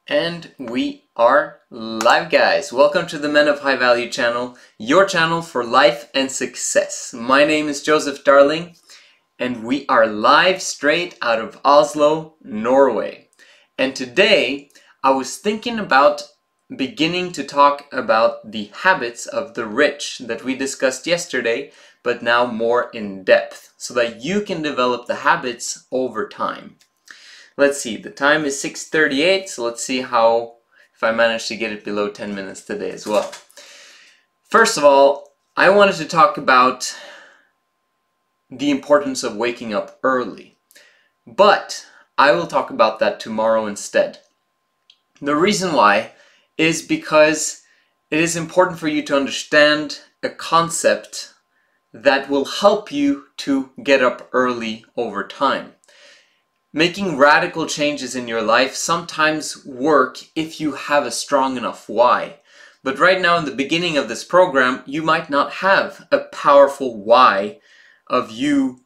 And we are live, guys. Welcome to the Men of High Value channel, your channel for life and success. My name is Joseph Darling, and we are live straight out of Oslo, Norway. And today, I was thinking about beginning to talk about the habits of the rich that we discussed yesterday, but now more in depth, so that you can develop the habits over time. Let's see, the time is 6:38, so let's see if I manage to get it below 10 minutes today as well. First of all, I wanted to talk about the importance of waking up early, but I will talk about that tomorrow instead. The reason why is because it is important for you to understand a concept that will help you to get up early over time. Making radical changes in your life sometimes work if you have a strong enough why. But right now in the beginning of this program, you might not have a powerful why of you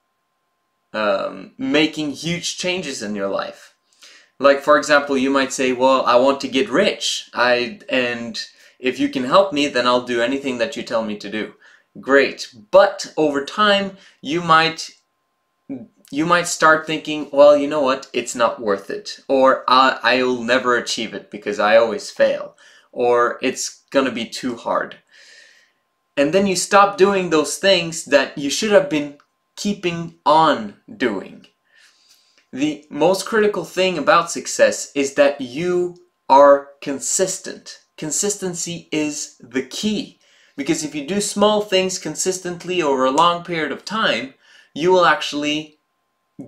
making huge changes in your life. Like, for example, you might say, well, I want to get rich, and if you can help me, then I'll do anything that you tell me to do. Great. But over time, you might start thinking, well, you know what, it's not worth it, or I'll never achieve it because I always fail, or it's gonna be too hard. And then you stop doing those things that you should have been keeping on doing. The most critical thing about success is that you are consistent. Consistency is the key, because if you do small things consistently over a long period of time, you will actually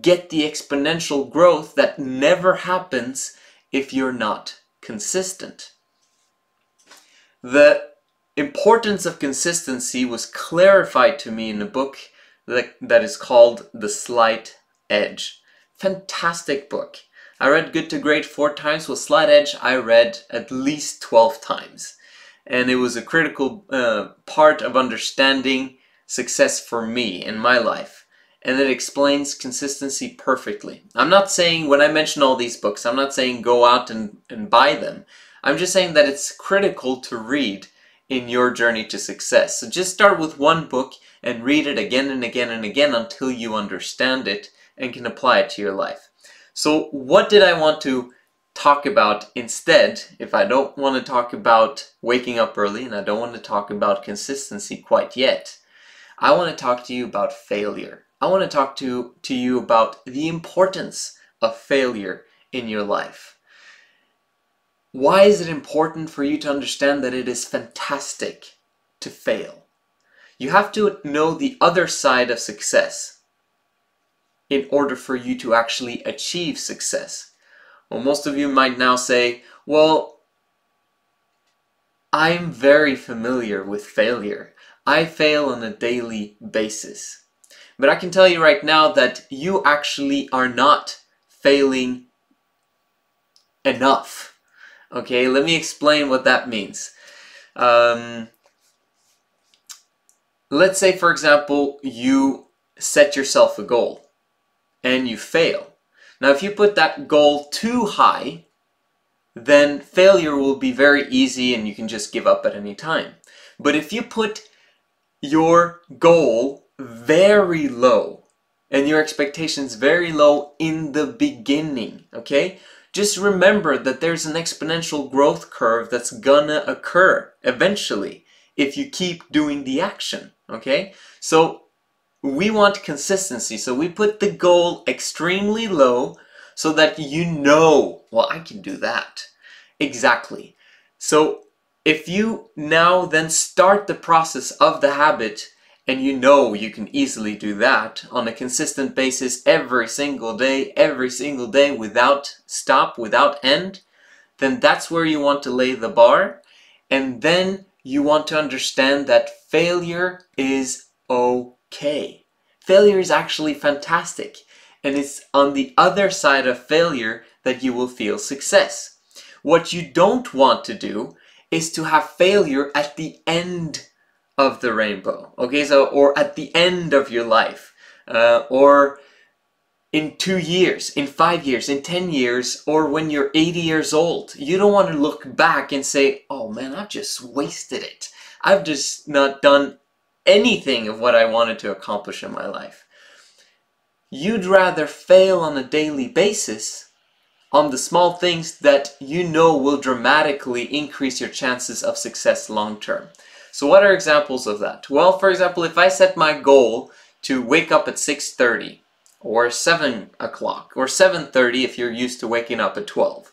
get the exponential growth that never happens if you're not consistent. The importance of consistency was clarified to me in a book that is called The Slight Edge. Fantastic book. I read Good to Great 4 times. With Slight Edge, I read at least 12 times. And it was a critical part of understanding success for me in my life. And it explains consistency perfectly. I'm not saying, when I mention all these books, I'm not saying go out and buy them. I'm just saying that it's critical to read in your journey to success. So just start with one book and read it again and again and again until you understand it and can apply it to your life. So what did I want to talk about instead, if I don't want to talk about waking up early and I don't want to talk about consistency quite yet? I want to talk to you about failure. I want to talk to you about the importance of failure in your life. Why is it important for you to understand that it is fantastic to fail? You have to know the other side of success in order for you to actually achieve success. Well, most of you might now say, well, I'm very familiar with failure. I fail on a daily basis. But I can tell you right now that you actually are not failing enough. Okay, let me explain what that means. Let's say, for example, you set yourself a goal and you fail. Now, if you put that goal too high, then failure will be very easy and you can just give up at any time. But if you put your goal very low and your expectations very low in the beginning, okay? Just remember that there's an exponential growth curve that's gonna occur eventually if you keep doing the action, okay? So we want consistency, so we put the goal extremely low so that you know, well, I can do that. Exactly. So if you now then start the process of the habit and you know you can easily do that on a consistent basis every single day without stop, without end, then that's where you want to lay the bar. And then you want to understand that failure is okay. Failure is actually fantastic. And it's on the other side of failure that you will feel success. What you don't want to do is to have failure at the end of the rainbow, okay? So, or at the end of your life, or in 2 years, in 5 years, in 10 years, or when you're 80 years old. You don't want to look back and say, oh man, I've just wasted it. I've just not done anything of what I wanted to accomplish in my life. You'd rather fail on a daily basis on the small things that you know will dramatically increase your chances of success long term. So what are examples of that? Well, for example, if I set my goal to wake up at 6:30 or 7 o'clock or 7:30 if you're used to waking up at 12.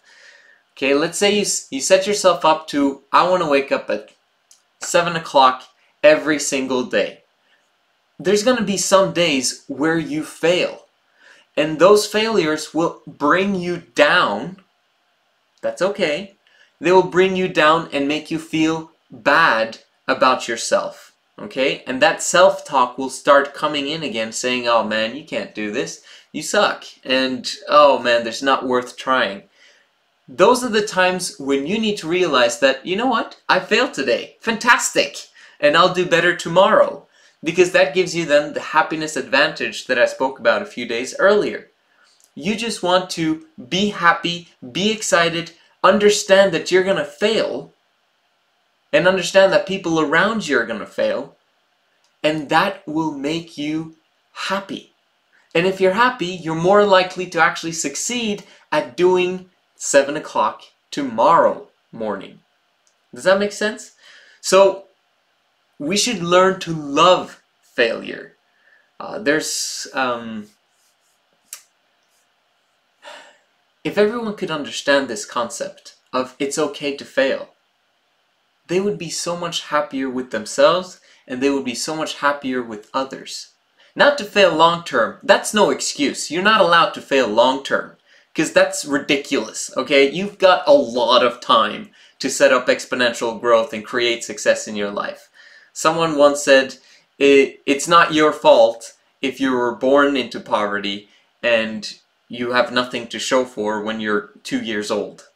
Okay, let's say you set yourself up to, I want to wake up at 7 o'clock every single day. There's going to be some days where you fail. And those failures will bring you down. That's okay. They will bring you down and make you feel bad about yourself. Okay? And that self-talk will start coming in again saying, oh man, you can't do this. You suck. And oh man, there's not worth trying. Those are the times when you need to realize that, you know what? I failed today. Fantastic. And I'll do better tomorrow. Because that gives you then the happiness advantage that I spoke about a few days earlier. You just want to be happy, be excited, understand that you're going to fail, and understand that people around you are going to fail, and that will make you happy. And if you're happy, you're more likely to actually succeed at doing 7 o'clock tomorrow morning. Does that make sense? So, we should learn to love failure. If everyone could understand this concept of it's okay to fail, they would be so much happier with themselves and they would be so much happier with others. Not to fail long term, that's no excuse. You're not allowed to fail long term because that's ridiculous, okay? You've got a lot of time to set up exponential growth and create success in your life. Someone once said, it's not your fault if you were born into poverty and you have nothing to show for when you're 2 years old.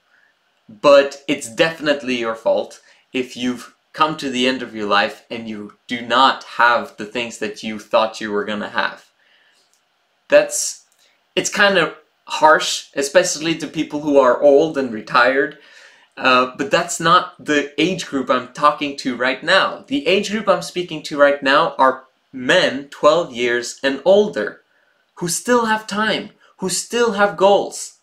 But it's definitely your fault if you've come to the end of your life and you do not have the things that you thought you were going to have. It's kind of harsh, especially to people who are old and retired. But that's not the age group I'm talking to right now. The age group I'm speaking to right now are men 12 years and older who still have time, who still have goals.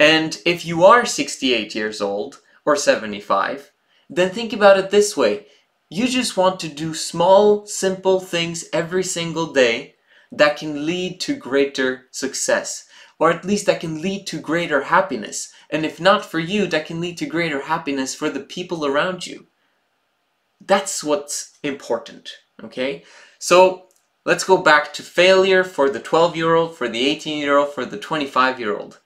And if you are 68 years old or 75, then think about it this way. You just want to do small, simple things every single day that can lead to greater success. Or at least that can lead to greater happiness. And if not for you, that can lead to greater happiness for the people around you. That's what's important, okay? So let's go back to failure for the 12-year-old, for the 18-year-old, for the 25-year-old.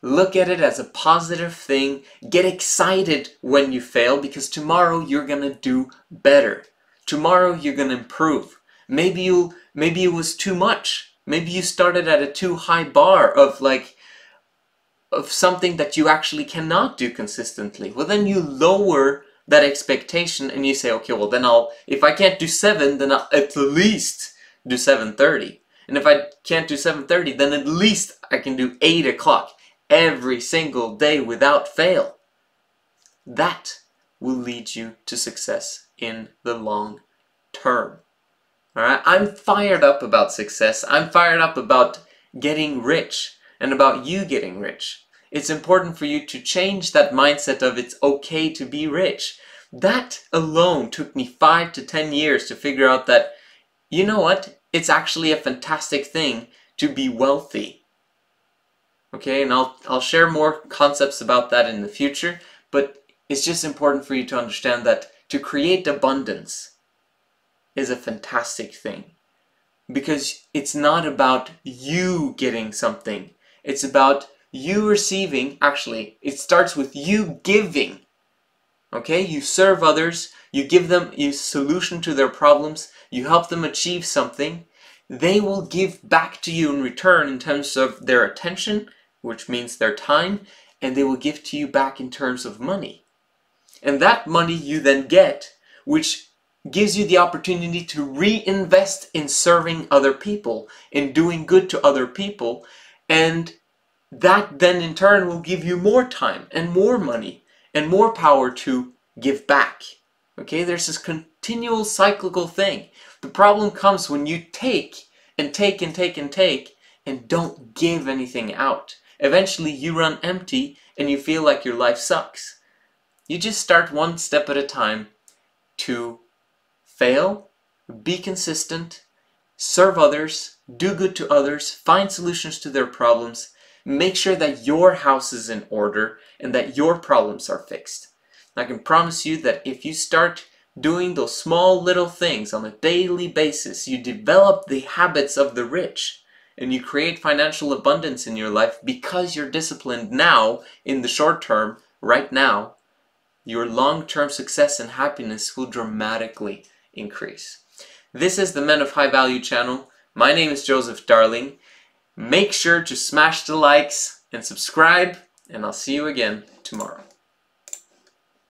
Look at it as a positive thing. Get excited when you fail because tomorrow you're going to do better. Tomorrow you're going to improve. Maybe it was too much. Maybe you started at a too high bar of something that you actually cannot do consistently. Well, then you lower that expectation and you say, okay, well then if I can't do 7, then I'll at least do 7:30. And if I can't do 7:30, then at least I can do 8 o'clock every single day without fail. That will lead you to success in the long term. Alright, I'm fired up about success. I'm fired up about getting rich and about you getting rich. It's important for you to change that mindset of it's okay to be rich. That alone took me 5 to 10 years to figure out that, you know what, it's actually a fantastic thing to be wealthy. Okay, and I'll share more concepts about that in the future, but it's just important for you to understand that to create abundance is a fantastic thing. Because it's not about you getting something. It's about you receiving. Actually, it starts with you giving. Okay? You serve others. You give them a solution to their problems. You help them achieve something. They will give back to you in return in terms of their attention, which means their time, and they will give to you back in terms of money. And that money you then get, which gives you the opportunity to reinvest in serving other people, in doing good to other people, and that then in turn will give you more time and more money and more power to give back. Okay, there's this continual cyclical thing. The problem comes when you take and take and take and take and don't give anything out. Eventually you run empty and you feel like your life sucks. You just start one step at a time to fail, be consistent, serve others, do good to others, find solutions to their problems, make sure that your house is in order and that your problems are fixed. I can promise you that if you start doing those small little things on a daily basis, you develop the habits of the rich and you create financial abundance in your life because you're disciplined now in the short term, right now. Your long-term success and happiness will dramatically increase. This is the Men of High Value channel. My name is Joseph Darling. Make sure to smash the likes and subscribe, and I'll see you again tomorrow.